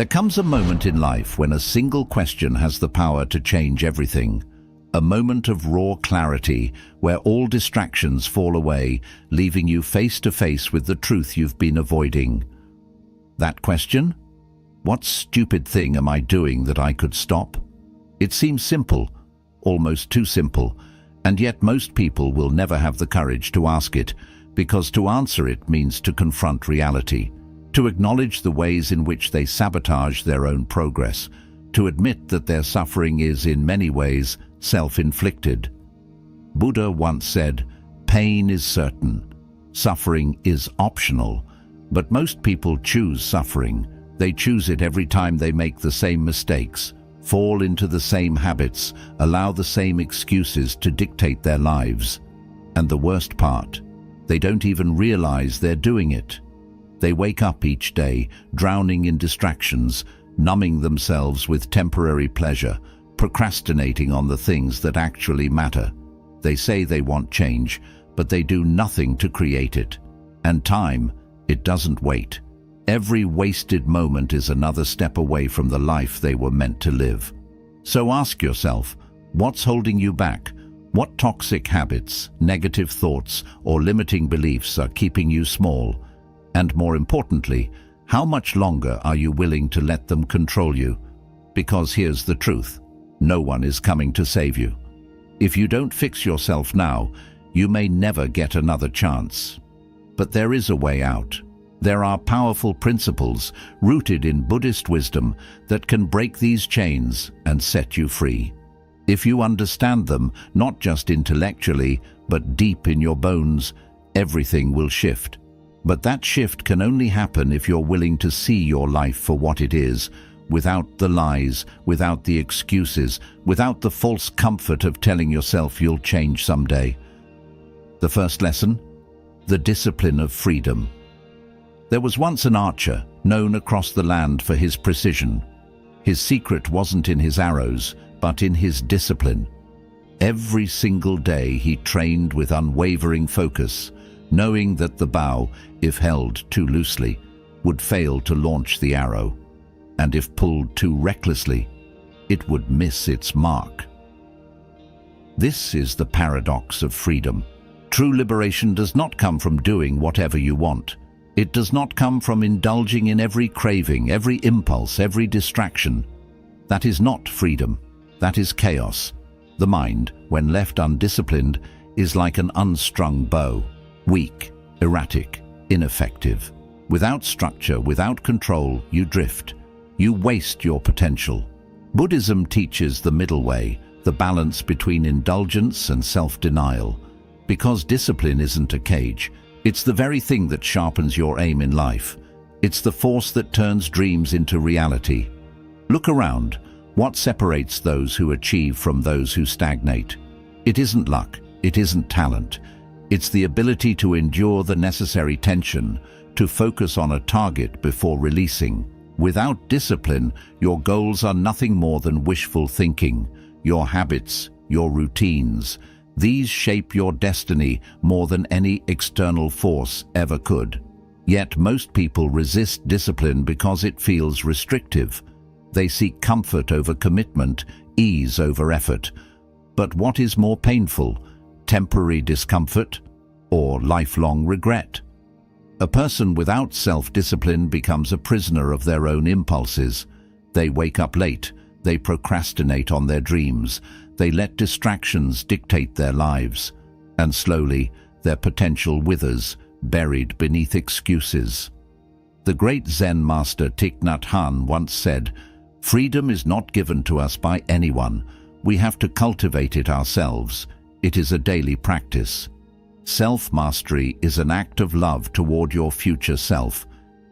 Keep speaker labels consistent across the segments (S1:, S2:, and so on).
S1: There comes a moment in life when a single question has the power to change everything. A moment of raw clarity where all distractions fall away, leaving you face to face with the truth you've been avoiding. That question? What stupid thing am I doing that I could stop? It seems simple, almost too simple, and yet most people will never have the courage to ask it, because to answer it means to confront reality, to acknowledge the ways in which they sabotage their own progress, to admit that their suffering is in many ways self-inflicted. Buddha once said, "Pain is certain, suffering is optional," but most people choose suffering. They choose it every time they make the same mistakes, fall into the same habits, allow the same excuses to dictate their lives. And the worst part, they don't even realize they're doing it. They wake up each day, drowning in distractions, numbing themselves with temporary pleasure, procrastinating on the things that actually matter. They say they want change, but they do nothing to create it. And time, it doesn't wait. Every wasted moment is another step away from the life they were meant to live. So ask yourself, what's holding you back? What toxic habits, negative thoughts, or limiting beliefs are keeping you small? And more importantly, how much longer are you willing to let them control you? Because here's the truth. No one is coming to save you. If you don't fix yourself now, you may never get another chance. But there is a way out. There are powerful principles rooted in Buddhist wisdom that can break these chains and set you free. If you understand them, not just intellectually, but deep in your bones, everything will shift. But that shift can only happen if you're willing to see your life for what it is, without the lies, without the excuses, without the false comfort of telling yourself you'll change someday. The first lesson? The discipline of freedom. There was once an archer, known across the land for his precision. His secret wasn't in his arrows, but in his discipline. Every single day he trained with unwavering focus, knowing that the bow, if held too loosely, would fail to launch the arrow, and if pulled too recklessly, it would miss its mark. This is the paradox of freedom. True liberation does not come from doing whatever you want. It does not come from indulging in every craving, every impulse, every distraction. That is not freedom. That is chaos. The mind, when left undisciplined, is like an unstrung bow, weak, erratic, ineffective. Without structure, without control, you drift. You waste your potential. Buddhism teaches the middle way, the balance between indulgence and self-denial. Because discipline isn't a cage, it's the very thing that sharpens your aim in life. It's the force that turns dreams into reality. Look around. What separates those who achieve from those who stagnate? It isn't luck. It isn't talent. It's the ability to endure the necessary tension, to focus on a target before releasing. Without discipline, your goals are nothing more than wishful thinking. Your habits, your routines, these shape your destiny more than any external force ever could. Yet most people resist discipline because it feels restrictive. They seek comfort over commitment, ease over effort. But what is more painful, temporary discomfort or lifelong regret? A person without self-discipline becomes a prisoner of their own impulses. They wake up late, they procrastinate on their dreams, they let distractions dictate their lives, and slowly their potential withers, buried beneath excuses. The great Zen master Thich Nhat Hanh once said, "Freedom is not given to us by anyone. We have to cultivate it ourselves. It is a daily practice." Self-mastery is an act of love toward your future self.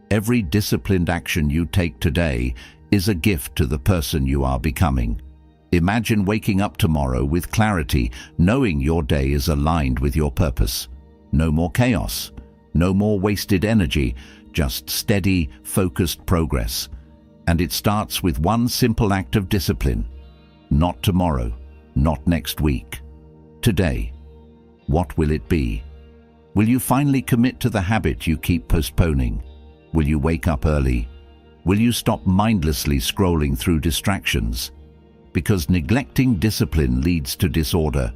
S1: Every disciplined action you take today is a gift to the person you are becoming. Imagine waking up tomorrow with clarity, knowing your day is aligned with your purpose. No more chaos, no more wasted energy, just steady, focused progress. And it starts with one simple act of discipline. Not tomorrow, not next week. Today. What will it be? Will you finally commit to the habit you keep postponing? Will you wake up early? Will you stop mindlessly scrolling through distractions? Because neglecting discipline leads to disorder,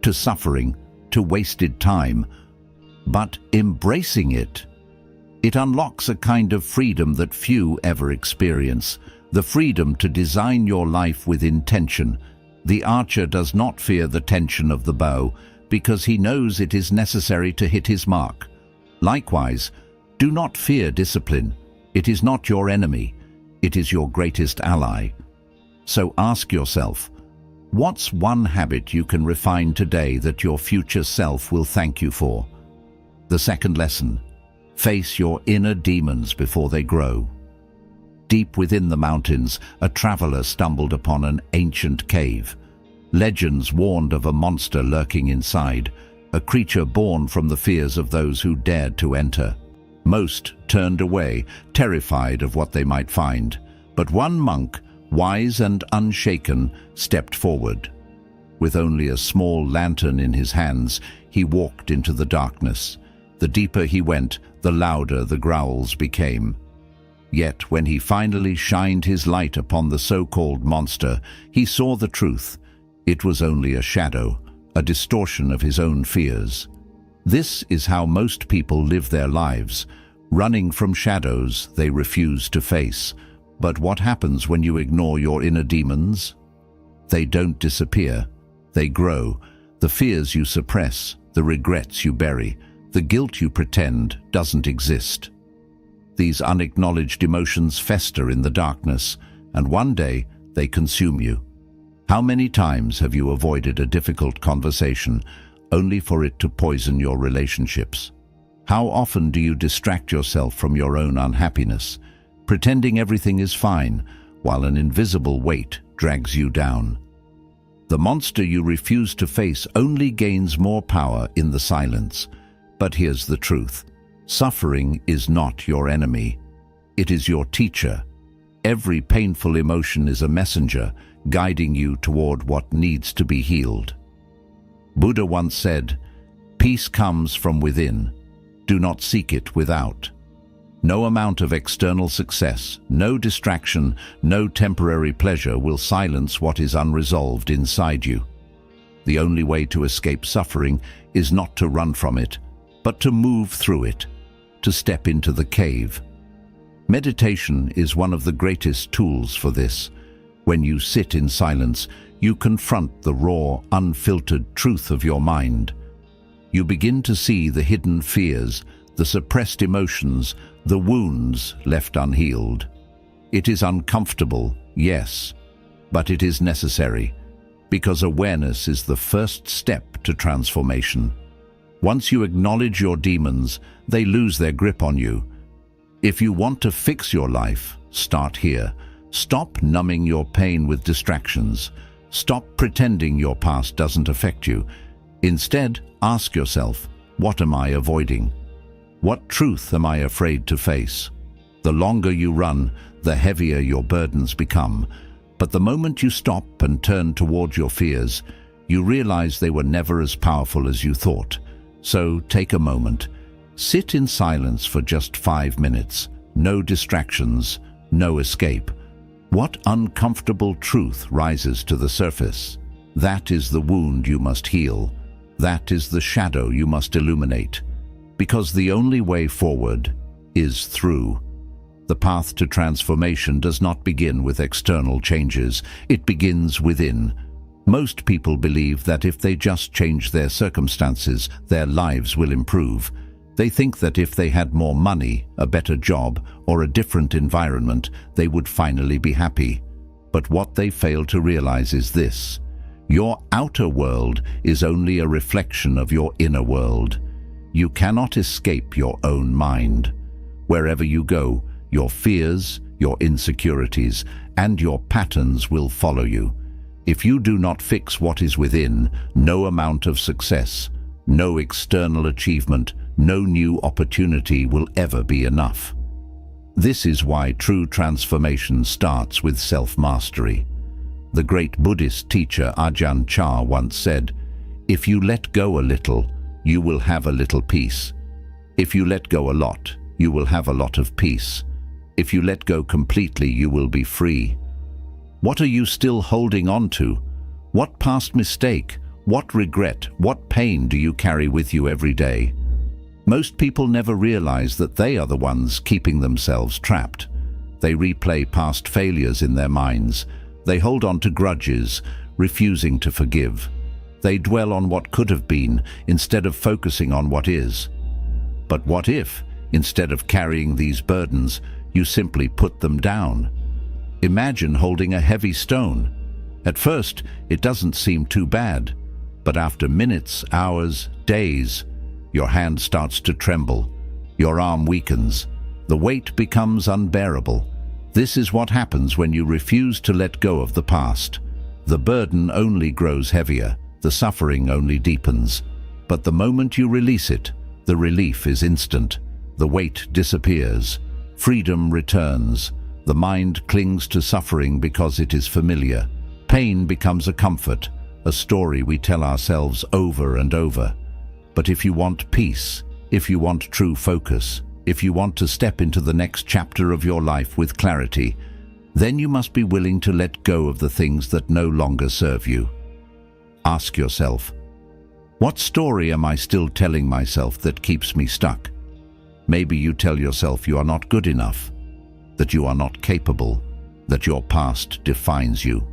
S1: to suffering, to wasted time. But embracing it unlocks a kind of freedom that few ever experience, the freedom to design your life with intention. The archer does not fear the tension of the bow because he knows it is necessary to hit his mark. Likewise, do not fear discipline. It is not your enemy. It is your greatest ally. So ask yourself, what's one habit you can refine today that your future self will thank you for? The second lesson: face your inner demons before they grow. Deep within the mountains, a traveler stumbled upon an ancient cave. Legends warned of a monster lurking inside, a creature born from the fears of those who dared to enter. Most turned away, terrified of what they might find, but one monk, wise and unshaken, stepped forward. With only a small lantern in his hands, he walked into the darkness. The deeper he went, the louder the growls became. Yet when he finally shined his light upon the so-called monster, he saw the truth. It was only a shadow, a distortion of his own fears. This is how most people live their lives, running from shadows they refuse to face. But what happens when you ignore your inner demons? They don't disappear. They grow. The fears you suppress, the regrets you bury, the guilt you pretend doesn't exist. These unacknowledged emotions fester in the darkness, and one day they consume you. How many times have you avoided a difficult conversation only for it to poison your relationships? How often do you distract yourself from your own unhappiness, pretending everything is fine while an invisible weight drags you down? The monster you refuse to face only gains more power in the silence. But here's the truth. Suffering is not your enemy. It is your teacher. Every painful emotion is a messenger guiding you toward what needs to be healed. Buddha once said, "Peace comes from within. Do not seek it without." No amount of external success, no distraction, no temporary pleasure will silence what is unresolved inside you. The only way to escape suffering is not to run from it, but to move through it, to step into the cave. Meditation is one of the greatest tools for this. When you sit in silence, you confront the raw, unfiltered truth of your mind. You begin to see the hidden fears, the suppressed emotions, the wounds left unhealed. It is uncomfortable, yes, but it is necessary, because awareness is the first step to transformation. Once you acknowledge your demons, they lose their grip on you. If you want to fix your life, start here. Stop numbing your pain with distractions. Stop pretending your past doesn't affect you. Instead, ask yourself, what am I avoiding? What truth am I afraid to face? The longer you run, the heavier your burdens become. But the moment you stop and turn toward your fears, you realize they were never as powerful as you thought. So take a moment. Sit in silence for just 5 minutes. No distractions, no escape. What uncomfortable truth rises to the surface? That is the wound you must heal. That is the shadow you must illuminate. Because the only way forward is through. The path to transformation does not begin with external changes. It begins within. Most people believe that if they just change their circumstances, their lives will improve. They think that if they had more money, a better job, or a different environment, they would finally be happy. But what they fail to realize is this: your outer world is only a reflection of your inner world. You cannot escape your own mind. Wherever you go, your fears, your insecurities, and your patterns will follow you. If you do not fix what is within, no amount of success, no external achievement, no new opportunity will ever be enough. This is why true transformation starts with self-mastery. The great Buddhist teacher Ajahn Chah once said, "If you let go a little, you will have a little peace. If you let go a lot, you will have a lot of peace." If you let go completely, you will be free. What are you still holding on to? What past mistake, what regret, what pain do you carry with you every day? Most people never realize that they are the ones keeping themselves trapped. They replay past failures in their minds. They hold on to grudges, refusing to forgive. They dwell on what could have been instead of focusing on what is. But what if, instead of carrying these burdens, you simply put them down? Imagine holding a heavy stone. At first, it doesn't seem too bad, but after minutes, hours, days, your hand starts to tremble, your arm weakens, the weight becomes unbearable. This is what happens when you refuse to let go of the past. The burden only grows heavier, the suffering only deepens. But the moment you release it, the relief is instant. The weight disappears, freedom returns. The mind clings to suffering because it is familiar. Pain becomes a comfort, a story we tell ourselves over and over. But if you want peace, if you want true focus, if you want to step into the next chapter of your life with clarity, then you must be willing to let go of the things that no longer serve you. Ask yourself, what story am I still telling myself that keeps me stuck? Maybe you tell yourself you are not good enough, that you are not capable, that your past defines you.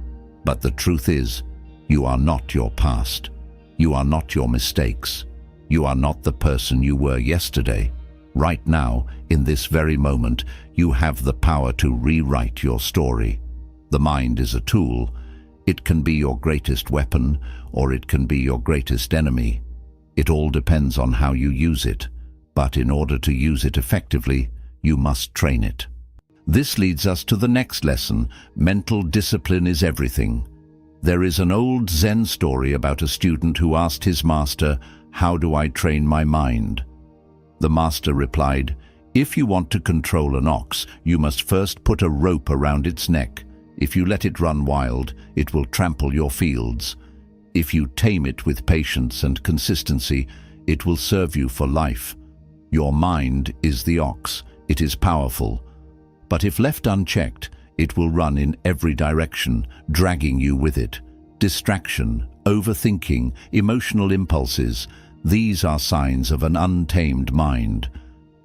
S1: But the truth is, you are not your past. You are not your mistakes. You are not the person you were yesterday. Right now, in this very moment, you have the power to rewrite your story. The mind is a tool. It can be your greatest weapon, or it can be your greatest enemy. It all depends on how you use it. But in order to use it effectively, you must train it. This leads us to the next lesson. Mental discipline is everything. There is an old Zen story about a student who asked his master, "How do I train my mind?" The master replied, "If you want to control an ox, you must first put a rope around its neck. If you let it run wild, it will trample your fields. If you tame it with patience and consistency, it will serve you for life. Your mind is the ox. It is powerful. But if left unchecked, it will run in every direction, dragging you with it. Distraction, overthinking, emotional impulses, these are signs of an untamed mind.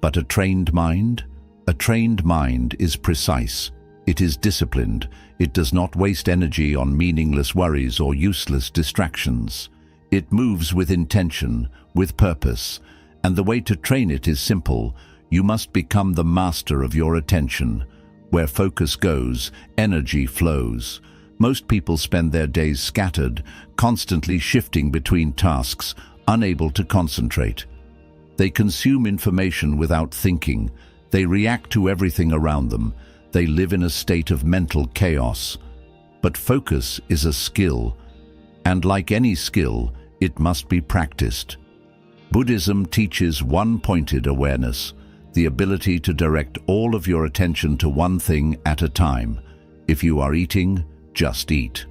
S1: But a trained mind? A trained mind is precise. It is disciplined. It does not waste energy on meaningless worries or useless distractions. It moves with intention, with purpose. And the way to train it is simple. You must become the master of your attention. Where focus goes, energy flows. Most people spend their days scattered, constantly shifting between tasks, unable to concentrate. They consume information without thinking. They react to everything around them. They live in a state of mental chaos. But focus is a skill, and like any skill, it must be practiced. Buddhism teaches one-pointed awareness, the ability to direct all of your attention to one thing at a time. If you are eating, just eat.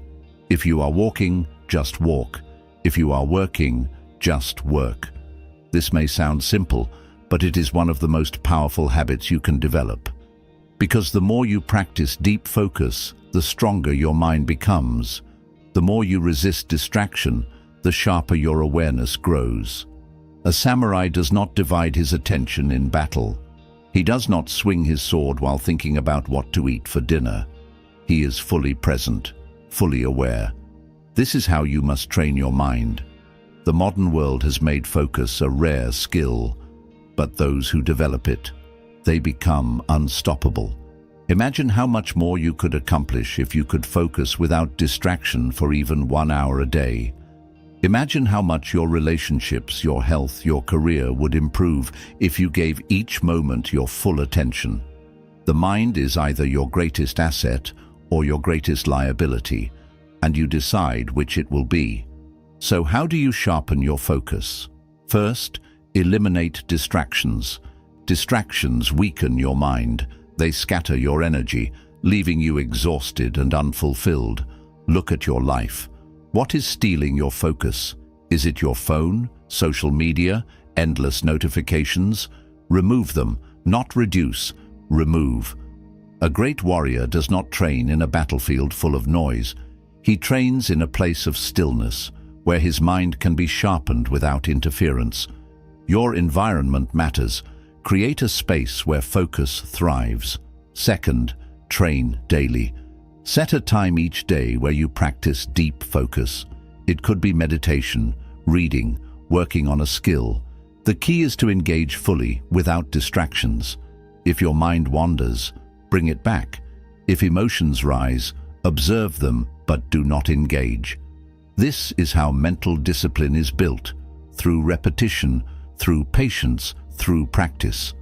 S1: If you are walking, just walk. If you are working, just work. This may sound simple, but it is one of the most powerful habits you can develop. Because the more you practice deep focus, the stronger your mind becomes. The more you resist distraction, the sharper your awareness grows. A samurai does not divide his attention in battle. He does not swing his sword while thinking about what to eat for dinner. He is fully present, fully aware. This is how you must train your mind. The modern world has made focus a rare skill, but those who develop it, they become unstoppable. Imagine how much more you could accomplish if you could focus without distraction for even 1 hour a day. Imagine how much your relationships, your health, your career would improve if you gave each moment your full attention. The mind is either your greatest asset or your greatest liability, and you decide which it will be. So how do you sharpen your focus? First, eliminate distractions. Distractions weaken your mind. They scatter your energy, leaving you exhausted and unfulfilled. Look at your life. What is stealing your focus? Is it your phone, social media, endless notifications? Remove them, not reduce. Remove. A great warrior does not train in a battlefield full of noise. He trains in a place of stillness, where his mind can be sharpened without interference. Your environment matters. Create a space where focus thrives. Second, train daily. Set a time each day where you practice deep focus. It could be meditation, reading, working on a skill. The key is to engage fully, without distractions. If your mind wanders, bring it back. If emotions rise, observe them, but do not engage. This is how mental discipline is built, through repetition, through patience, through practice.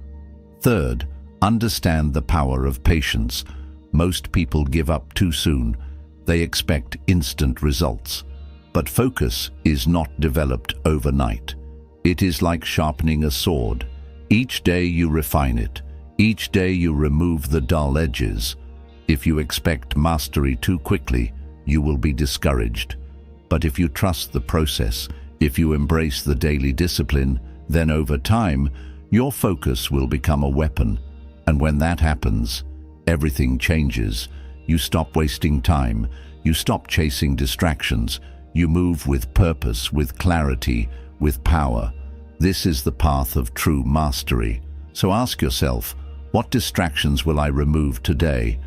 S1: Third, understand the power of patience. Most people give up too soon. They expect instant results. But focus is not developed overnight. It is like sharpening a sword. Each day you refine it. Each day you remove the dull edges. If you expect mastery too quickly, you will be discouraged. But if you trust the process, if you embrace the daily discipline, then over time, your focus will become a weapon. And when that happens, everything changes. You stop wasting time. You stop chasing distractions. You move with purpose, with clarity, with power. This is the path of true mastery. So ask yourself, what distractions will I remove today?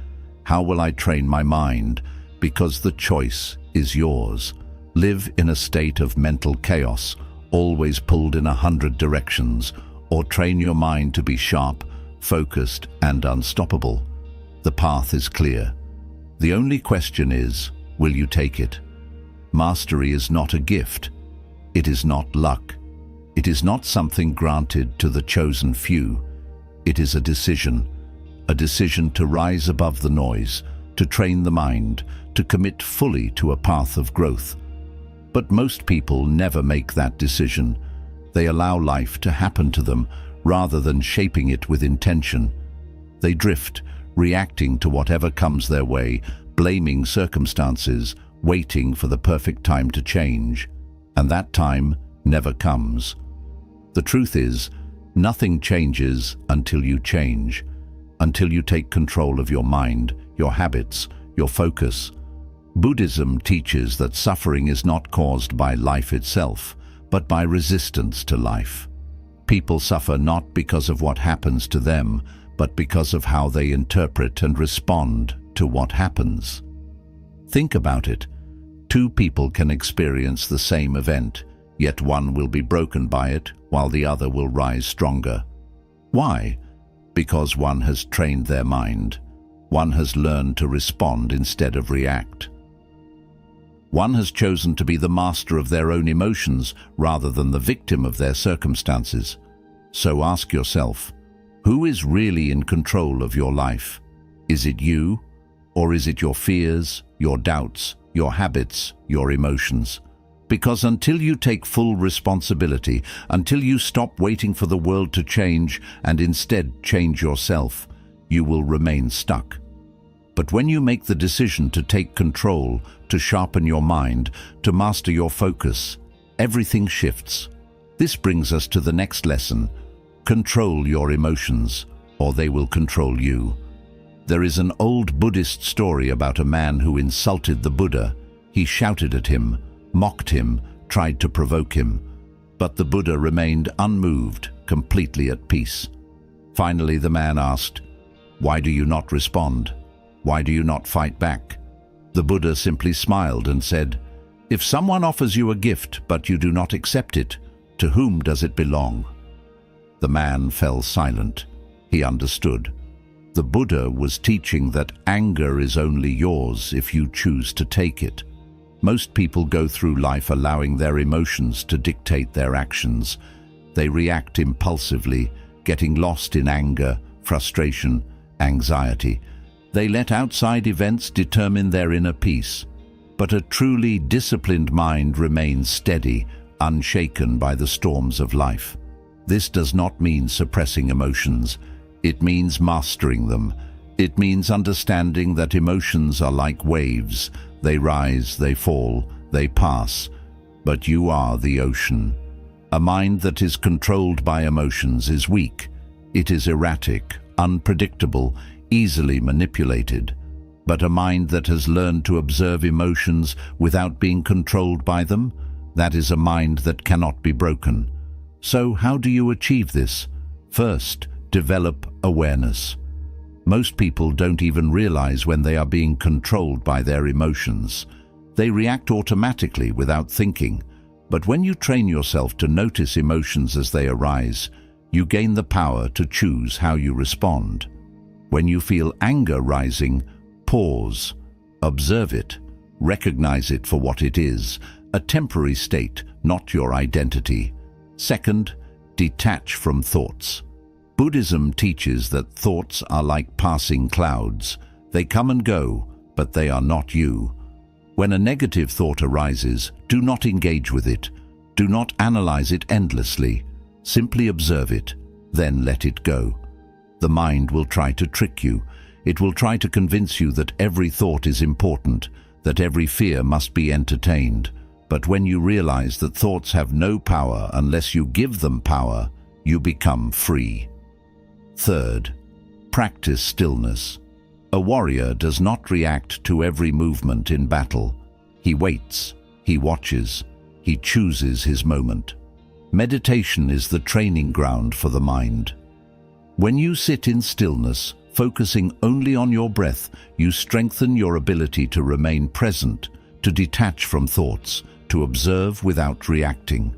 S1: How will I train my mind? Because the choice is yours. Live in a state of mental chaos, always pulled in 100 directions, or train your mind to be sharp, focused, and unstoppable. The path is clear. The only question is, will you take it? Mastery is not a gift. It is not luck. It is not something granted to the chosen few. It is a decision to rise above the noise, to train the mind, to commit fully to a path of growth. But most people never make that decision. They allow life to happen to them rather than shaping it with intention. They drift, reacting to whatever comes their way, blaming circumstances, waiting for the perfect time to change. And that time never comes. The truth is, nothing changes until you change, until you take control of your mind, your habits, your focus. Buddhism teaches that suffering is not caused by life itself, but by resistance to life. People suffer not because of what happens to them, but because of how they interpret and respond to what happens. Think about it. Two people can experience the same event, yet one will be broken by it, while the other will rise stronger. Why? Because one has trained their mind. One has learned to respond instead of react. One has chosen to be the master of their own emotions rather than the victim of their circumstances. So ask yourself, who is really in control of your life? Is it you, or is it your fears, your doubts, your habits, your emotions? Because until you take full responsibility, until you stop waiting for the world to change and instead change yourself, you will remain stuck. But when you make the decision to take control, to sharpen your mind, to master your focus, everything shifts. This brings us to the next lesson. Control your emotions, or they will control you. There is an old Buddhist story about a man who insulted the Buddha. He shouted at him, mocked him, tried to provoke him. But the Buddha remained unmoved, completely at peace. Finally, the man asked, "Why do you not respond? Why do you not fight back?" The Buddha simply smiled and said, "If someone offers you a gift but you do not accept it, to whom does it belong?" The man fell silent. He understood. The Buddha was teaching that anger is only yours if you choose to take it. Most people go through life allowing their emotions to dictate their actions. They react impulsively, getting lost in anger, frustration, anxiety. They let outside events determine their inner peace. But a truly disciplined mind remains steady, unshaken by the storms of life. This does not mean suppressing emotions. It means mastering them. It means understanding that emotions are like waves. They rise, they fall, they pass. But you are the ocean. A mind that is controlled by emotions is weak. It is erratic, unpredictable, easily manipulated, but a mind that has learned to observe emotions without being controlled by them, that is a mind that cannot be broken. So how do you achieve this? First, develop awareness. Most people don't even realize when they are being controlled by their emotions. They react automatically without thinking. But when you train yourself to notice emotions as they arise, you gain the power to choose how you respond. When you feel anger rising, pause, observe it, recognize it for what it is, a temporary state, not your identity. Second, detach from thoughts. Buddhism teaches that thoughts are like passing clouds. They come and go, but they are not you. When a negative thought arises, do not engage with it. Do not analyze it endlessly. Simply observe it, then let it go. The mind will try to trick you. It will try to convince you that every thought is important, that every fear must be entertained. But when you realize that thoughts have no power unless you give them power, you become free. Third, practice stillness. A warrior does not react to every movement in battle. He waits, he watches, he chooses his moment. Meditation is the training ground for the mind. When you sit in stillness, focusing only on your breath, you strengthen your ability to remain present, to detach from thoughts, to observe without reacting.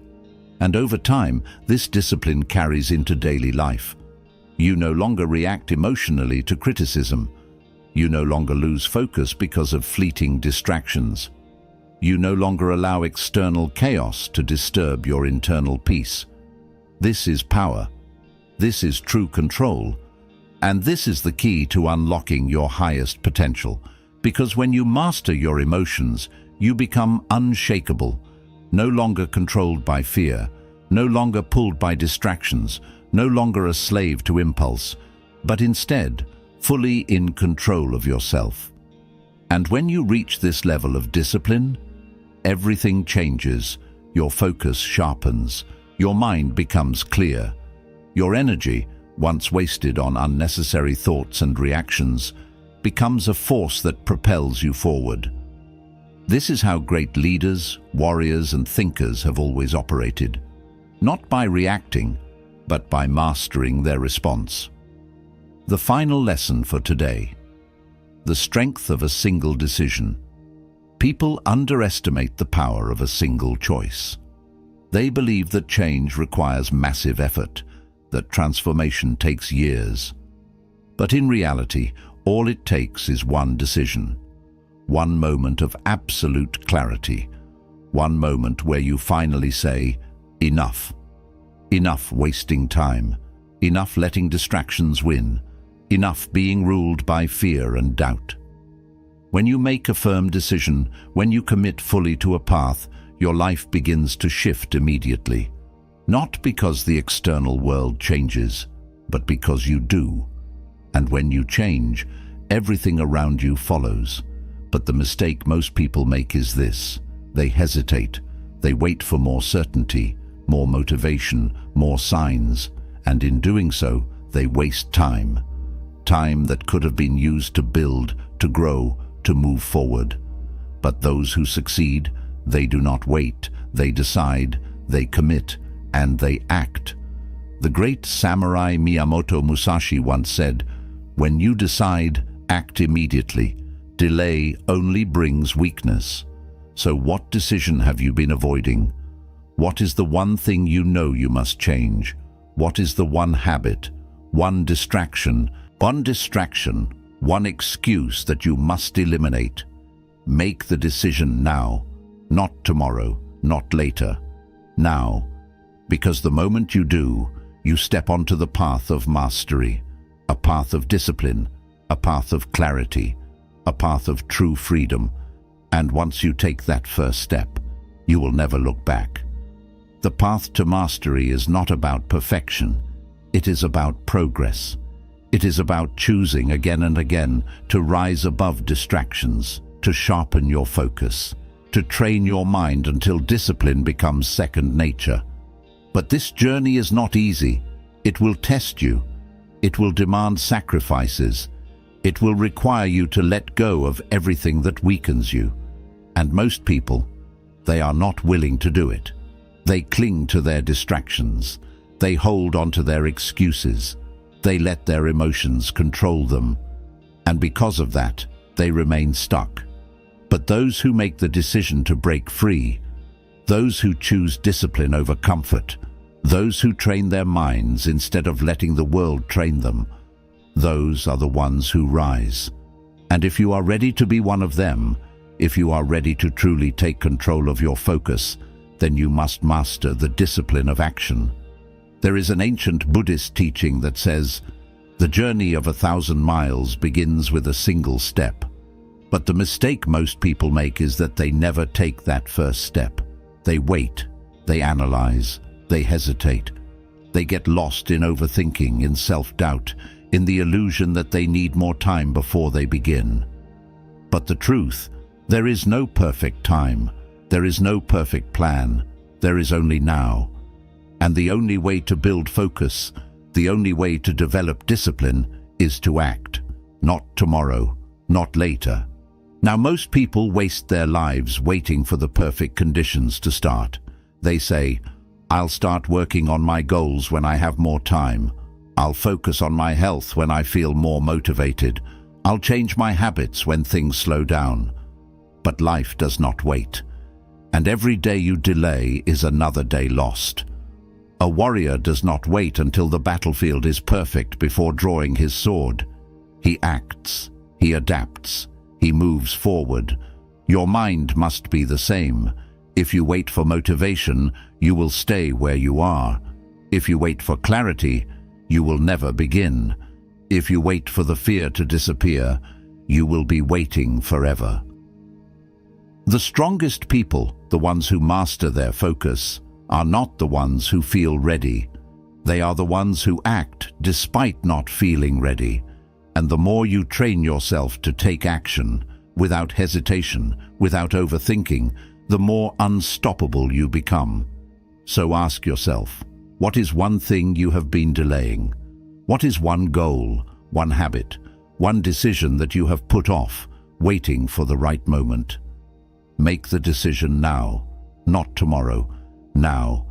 S1: And over time, this discipline carries into daily life. You no longer react emotionally to criticism. You no longer lose focus because of fleeting distractions. You no longer allow external chaos to disturb your internal peace. This is power. This is true control. And this is the key to unlocking your highest potential. Because when you master your emotions, you become unshakable, no longer controlled by fear, no longer pulled by distractions, no longer a slave to impulse, but instead fully in control of yourself. And when you reach this level of discipline, everything changes. Your focus sharpens, your mind becomes clear. Your energy, once wasted on unnecessary thoughts and reactions, becomes a force that propels you forward. This is how great leaders, warriors, and thinkers have always operated. Not by reacting, but by mastering their response. The final lesson for today: the strength of a single decision. People underestimate the power of a single choice. They believe that change requires massive effort, that transformation takes years. But in reality, all it takes is one decision, one moment of absolute clarity, one moment where you finally say, enough. Enough wasting time, enough letting distractions win, enough being ruled by fear and doubt. When you make a firm decision, when you commit fully to a path, your life begins to shift immediately. Not because the external world changes, but because you do. And when you change, everything around you follows. But the mistake most people make is this: they hesitate, they wait for more certainty, more motivation, more signs, and in doing so, they waste time. Time that could have been used to build, to grow, to move forward. But those who succeed, they do not wait, they decide, they commit, and they act. The great samurai Miyamoto Musashi once said, "When you decide, act immediately. Delay only brings weakness." So what decision have you been avoiding? What is the one thing you know you must change? What is the one habit, one distraction, one excuse that you must eliminate? Make the decision now, not tomorrow, not later. Now, because the moment you do, you step onto the path of mastery, a path of discipline, a path of clarity, a path of true freedom. And once you take that first step, you will never look back. The path to mastery is not about perfection. It is about progress. It is about choosing again and again to rise above distractions, to sharpen your focus, to train your mind until discipline becomes second nature. But this journey is not easy. It will test you. It will demand sacrifices. It will require you to let go of everything that weakens you. And most people, they are not willing to do it. They cling to their distractions. They hold on to their excuses. They let their emotions control them. And because of that, they remain stuck. But those who make the decision to break free, those who choose discipline over comfort, those who train their minds instead of letting the world train them, those are the ones who rise. And if you are ready to be one of them, if you are ready to truly take control of your focus, then you must master the discipline of action. There is an ancient Buddhist teaching that says, "The journey of 1,000 miles begins with a single step." But the mistake most people make is that they never take that first step. They wait, they analyze, they hesitate. They get lost in overthinking, in self-doubt, in the illusion that they need more time before they begin. But the truth, there is no perfect time. There is no perfect plan. There is only now. And the only way to build focus, the only way to develop discipline, is to act. Not tomorrow, not later. Now, most people waste their lives waiting for the perfect conditions to start. They say, "I'll start working on my goals when I have more time. I'll focus on my health when I feel more motivated. I'll change my habits when things slow down." But life does not wait. And every day you delay is another day lost. A warrior does not wait until the battlefield is perfect before drawing his sword. He acts, he adapts, he moves forward. Your mind must be the same. If you wait for motivation, you will stay where you are. If you wait for clarity, you will never begin. If you wait for the fear to disappear, you will be waiting forever. The strongest people, the ones who master their focus, are not the ones who feel ready. They are the ones who act despite not feeling ready. And the more you train yourself to take action, without hesitation, without overthinking, the more unstoppable you become. So ask yourself, what is one thing you have been delaying? What is one goal, one habit, one decision that you have put off, waiting for the right moment? Make the decision now, not tomorrow, now.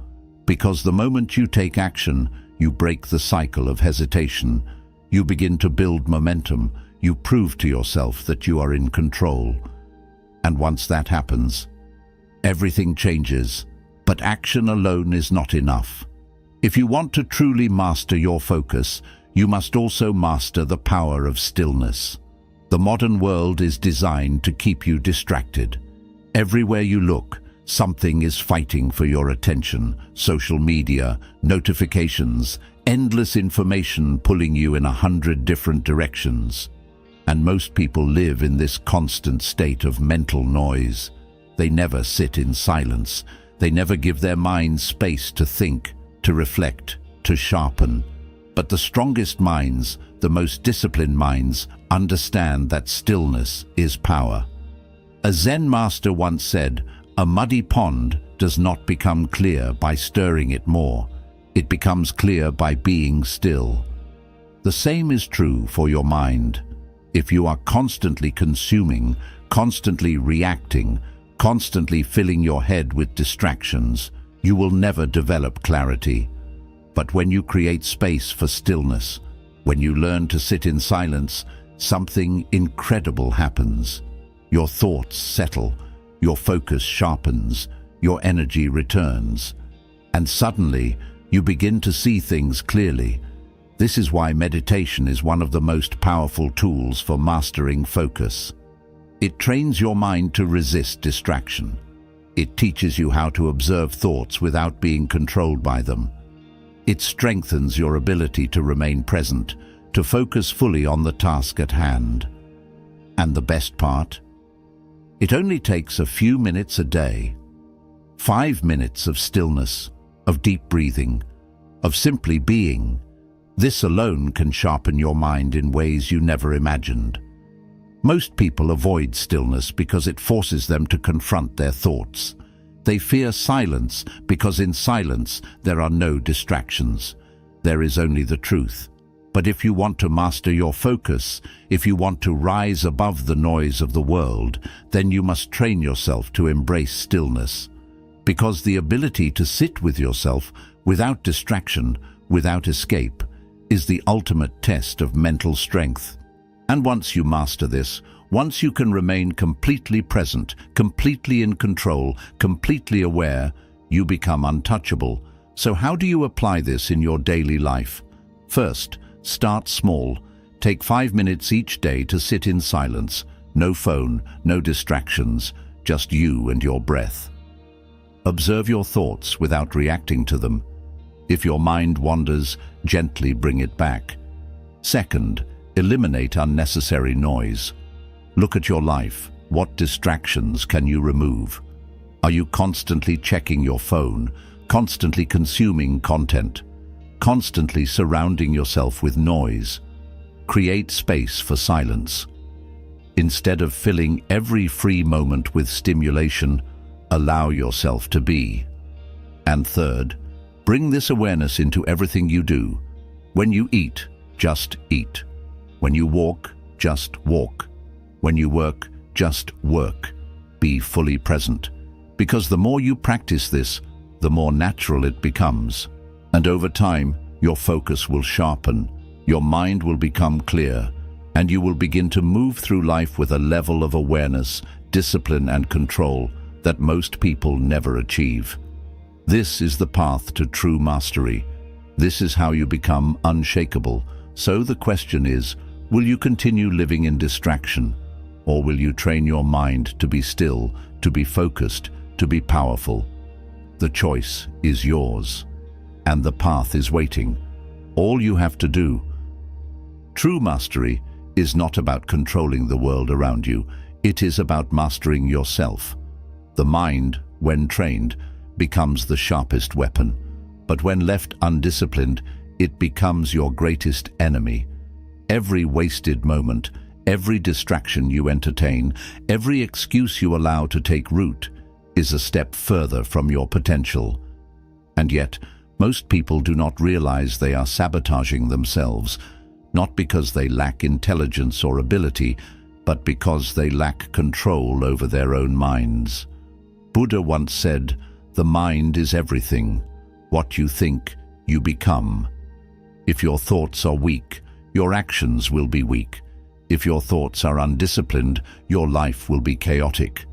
S1: Because the moment you take action, you break the cycle of hesitation. You begin to build momentum. You prove to yourself that you are in control. And once that happens, everything changes. But action alone is not enough. If you want to truly master your focus, you must also master the power of stillness. The modern world is designed to keep you distracted. Everywhere you look, something is fighting for your attention. Social media, notifications, endless information pulling you in 100 different directions. And most people live in this constant state of mental noise. They never sit in silence. They never give their minds space to think, to reflect, to sharpen. But the strongest minds, the most disciplined minds, understand that stillness is power. A Zen master once said, "A muddy pond does not become clear by stirring it more. It becomes clear by being still." The same is true for your mind. If you are constantly consuming, constantly reacting, constantly filling your head with distractions, you will never develop clarity. But when you create space for stillness, when you learn to sit in silence, something incredible happens. Your thoughts settle, your focus sharpens, your energy returns, and suddenly you begin to see things clearly. This is why meditation is one of the most powerful tools for mastering focus. It trains your mind to resist distraction. It teaches you how to observe thoughts without being controlled by them. It strengthens your ability to remain present, to focus fully on the task at hand. And the best part? It only takes a few minutes a day. 5 minutes of stillness, of deep breathing, of simply being. This alone can sharpen your mind in ways you never imagined. Most people avoid stillness because it forces them to confront their thoughts. They fear silence because in silence there are no distractions. There is only the truth. But if you want to master your focus, if you want to rise above the noise of the world, then you must train yourself to embrace stillness. Because the ability to sit with yourself without distraction, without escape, is the ultimate test of mental strength. And once you master this, once you can remain completely present, completely in control, completely aware, you become untouchable. So how do you apply this in your daily life? First, start small. Take 5 minutes each day to sit in silence. No phone, no distractions, just you and your breath. Observe your thoughts without reacting to them. If your mind wanders, gently bring it back. Second, eliminate unnecessary noise. Look at your life. What distractions can you remove? Are you constantly checking your phone, constantly consuming content, constantly surrounding yourself with noise? Create space for silence. Instead of filling every free moment with stimulation, allow yourself to be. And third, bring this awareness into everything you do. When you eat, just eat. When you walk, just walk. When you work, just work. Be fully present. Because the more you practice this, the more natural it becomes. And over time, your focus will sharpen, your mind will become clear, and you will begin to move through life with a level of awareness, discipline, and control that most people never achieve. This is the path to true mastery. This is how you become unshakable. So the question is, will you continue living in distraction? Or will you train your mind to be still, to be focused, to be powerful? The choice is yours, and the path is waiting. All you have to do. True mastery is not about controlling the world around you. It is about mastering yourself. The mind, when trained, becomes the sharpest weapon. But when left undisciplined, it becomes your greatest enemy. Every wasted moment, every distraction you entertain, every excuse you allow to take root, is a step further from your potential. And yet, most people do not realize they are sabotaging themselves, not because they lack intelligence or ability, but because they lack control over their own minds. Buddha once said, "The mind is everything. What you think, you become." If your thoughts are weak, your actions will be weak. If your thoughts are undisciplined, your life will be chaotic.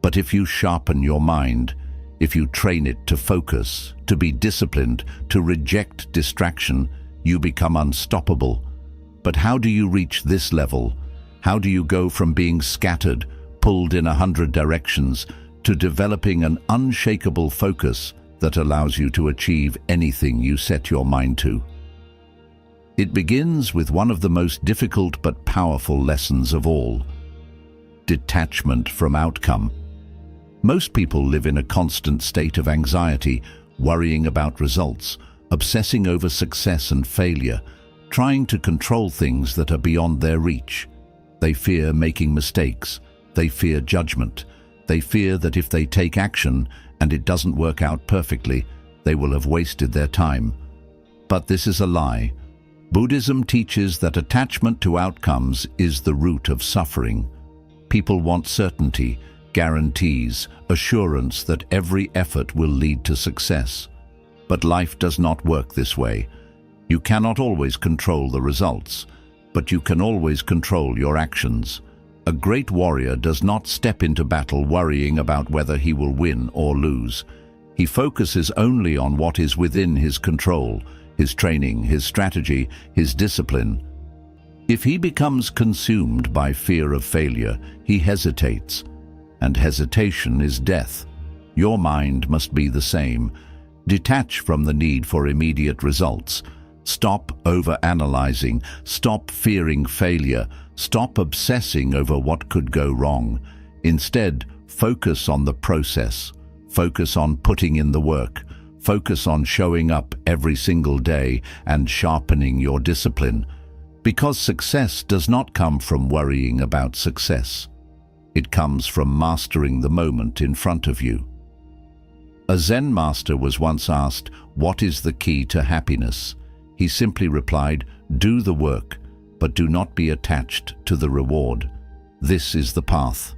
S1: But if you sharpen your mind, if you train it to focus, to be disciplined, to reject distraction, you become unstoppable. But how do you reach this level? How do you go from being scattered, pulled in 100 directions, to developing an unshakable focus that allows you to achieve anything you set your mind to? It begins with one of the most difficult but powerful lessons of all: detachment from outcome. Most people live in a constant state of anxiety, worrying about results, obsessing over success and failure, trying to control things that are beyond their reach. They fear making mistakes. They fear judgment. They fear that if they take action and it doesn't work out perfectly, they will have wasted their time. But this is a lie. Buddhism teaches that attachment to outcomes is the root of suffering. People want certainty, guarantees, assurance that every effort will lead to success. But life does not work this way. You cannot always control the results, but you can always control your actions. A great warrior does not step into battle worrying about whether he will win or lose. He focuses only on what is within his control, his training, his strategy, his discipline. If he becomes consumed by fear of failure, he hesitates, and hesitation is death. Your mind must be the same. Detach from the need for immediate results. Stop overanalyzing. Stop fearing failure. Stop obsessing over what could go wrong. Instead, focus on the process. Focus on putting in the work. Focus on showing up every single day and sharpening your discipline. Because success does not come from worrying about success. It comes from mastering the moment in front of you. A Zen master was once asked, "What is the key to happiness?" He simply replied, "Do the work, but do not be attached to the reward. This is the path."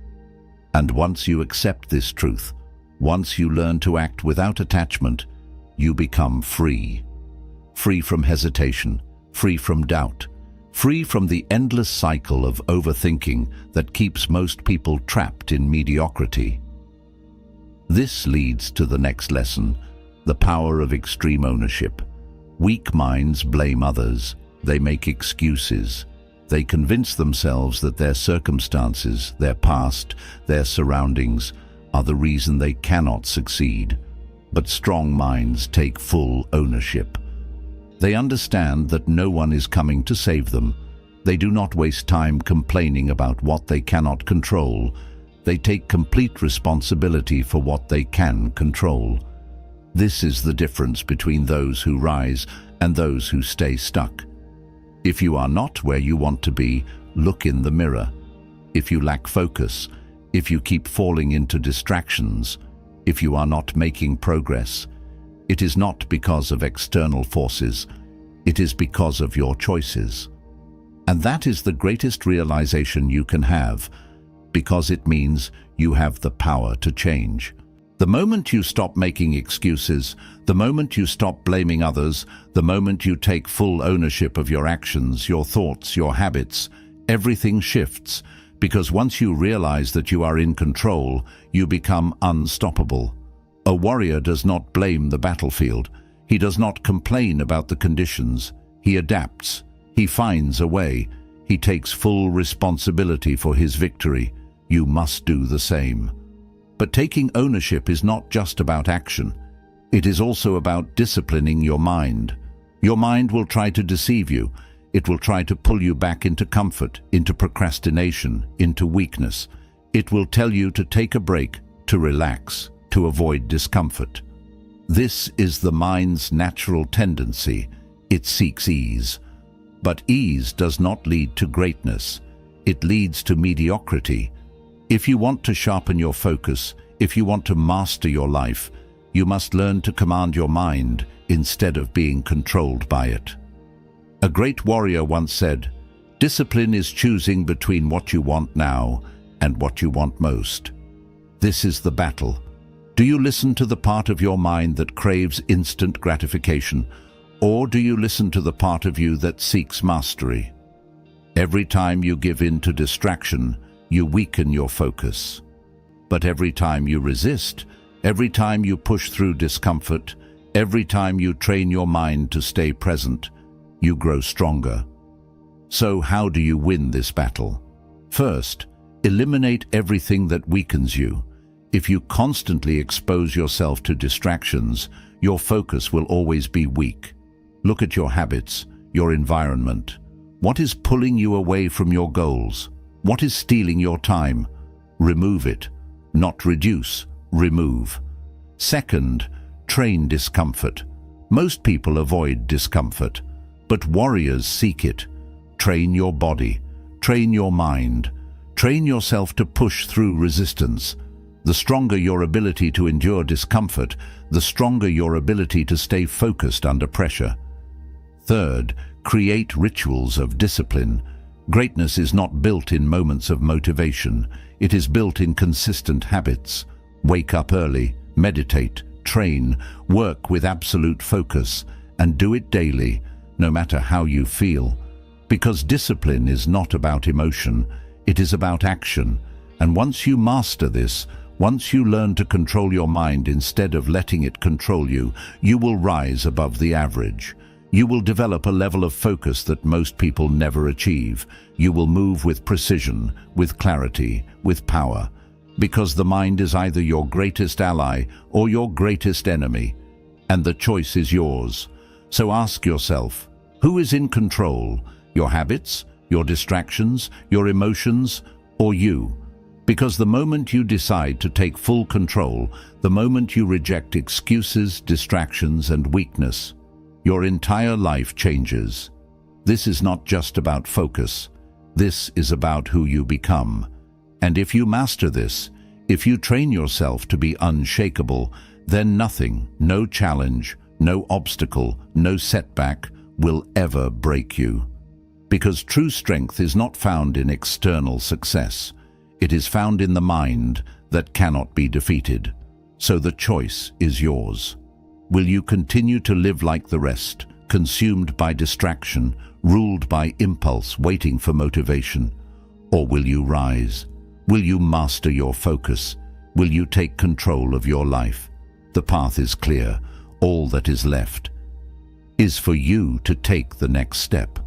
S1: And once you accept this truth, once you learn to act without attachment, you become free. Free from hesitation, free from doubt, free from the endless cycle of overthinking that keeps most people trapped in mediocrity. This leads to the next lesson, the power of extreme ownership. Weak minds blame others. They make excuses. They convince themselves that their circumstances, their past, their surroundings are the reason they cannot succeed. But strong minds take full ownership. They understand that no one is coming to save them. They do not waste time complaining about what they cannot control. They take complete responsibility for what they can control. This is the difference between those who rise and those who stay stuck. If you are not where you want to be, look in the mirror. If you lack focus, if you keep falling into distractions, if you are not making progress, it is not because of external forces, it is because of your choices. And that is the greatest realization you can have, because it means you have the power to change. The moment you stop making excuses, the moment you stop blaming others, the moment you take full ownership of your actions, your thoughts, your habits, everything shifts, because once you realize that you are in control, you become unstoppable. A warrior does not blame the battlefield. He does not complain about the conditions. He adapts. He finds a way. He takes full responsibility for his victory. You must do the same. But taking ownership is not just about action. It is also about disciplining your mind. Your mind will try to deceive you. It will try to pull you back into comfort, into procrastination, into weakness. It will tell you to take a break, to relax, to avoid discomfort. This is the mind's natural tendency. It seeks ease. But ease does not lead to greatness. It leads to mediocrity. If you want to sharpen your focus, if you want to master your life, you must learn to command your mind instead of being controlled by it. A great warrior once said, "Discipline is choosing between what you want now and what you want most." This is the battle. Do you listen to the part of your mind that craves instant gratification, or do you listen to the part of you that seeks mastery? Every time you give in to distraction, you weaken your focus. But every time you resist, every time you push through discomfort, every time you train your mind to stay present, you grow stronger. So how do you win this battle? First, eliminate everything that weakens you. If you constantly expose yourself to distractions, your focus will always be weak. Look at your habits, your environment. What is pulling you away from your goals? What is stealing your time? Remove it. Not reduce, remove. Second, train discomfort. Most people avoid discomfort, but warriors seek it. Train your body, train your mind, train yourself to push through resistance. The stronger your ability to endure discomfort, the stronger your ability to stay focused under pressure. Third, create rituals of discipline. Greatness is not built in moments of motivation. It is built in consistent habits. Wake up early, meditate, train, work with absolute focus, and do it daily, no matter how you feel. Because discipline is not about emotion, it is about action. And once you master this, once you learn to control your mind instead of letting it control you, you will rise above the average. You will develop a level of focus that most people never achieve. You will move with precision, with clarity, with power, because the mind is either your greatest ally or your greatest enemy, and the choice is yours. So ask yourself, who is in control? Your habits, your distractions, your emotions, or you? Because the moment you decide to take full control, the moment you reject excuses, distractions, and weakness, your entire life changes. This is not just about focus. This is about who you become. And if you master this, if you train yourself to be unshakable, then nothing, no challenge, no obstacle, no setback will ever break you. Because true strength is not found in external success. It is found in the mind that cannot be defeated. So the choice is yours. Will you continue to live like the rest, consumed by distraction, ruled by impulse, waiting for motivation? Or will you rise? Will you master your focus? Will you take control of your life? The path is clear. All that is left is for you to take the next step.